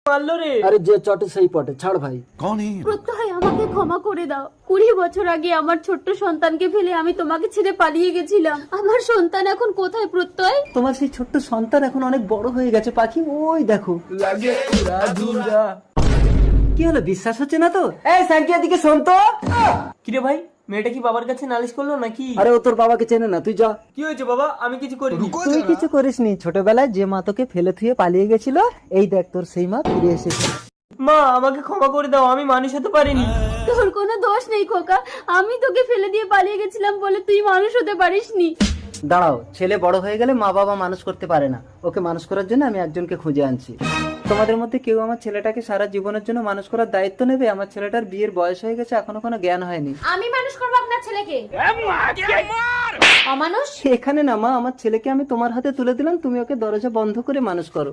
মারলো রে? আরে যে চটে সেই পটে, ছাড় ভাই। প্রত্যয় আমাকে ক্ষমা করে দাও। 20 বছর আগে আমার ছোট্ট সন্তানকে ফেলে আমি তোমাকে ছেড়ে পালিয়ে গেছিলাম। আমার সন্তান এখন কোথায় প্রত্যয়? তোমার সেই ছোট্ট সন্তান এখন অনেক বড় হয়ে গেছে পাখি, ওই দেখো। লাগে উড়া দুরা। কি হলো, বিশ্বাস হচ্ছে না তো? এই সাইকিয়া দিকে শোন তো। কিরে ভাই, মেয়েটা কি বাবার কাছে নালিশ করলো নাকি? আরে ও তোর বাবাকে চেনে না, তুই যা। কি হয়েছে বাবা? আমি কিছু করিনি। তুই কিছু করিসনি, ছোটবেলায় যে মা তোকে ফেলে থুয়ে পালিয়ে গেছিল, এই দেখ তোর সেই মা ফিরে এসেছে। মা আমাকে ক্ষমা করে দাও, আমি মানুষ হতে পারিনি। তোর কোনো দোষ নেই খোকা। আমি তোকে ফেলে দিয়ে পালিয়ে গেছিলাম বলে তুই মানুষ হতে পারিসনি। দাঁড়াও, ছেলে বড় হয়ে গেলে মা বাবা মানুষ করতে পারে না, ওকে মানুষ করার জন্য আমি একজনকে খুঁজে আনছি। তোমাদের মধ্যে কেউ আমার ছেলেটাকে সারা জীবনের জন্য মানুষ করার দায়িত্ব নেবে? আমার ছেলেটার বিয়ের বয়স হয়ে গেছে, এখনো কোনো জ্ঞান হয়নি। আমি মানুষ করবো আপনার ছেলেকে। অমানুষ। এখানে না মা, আমার ছেলেকে আমি তোমার হাতে তুলে দিলাম, তুমি ওকে দরজা বন্ধ করে মানুষ করো।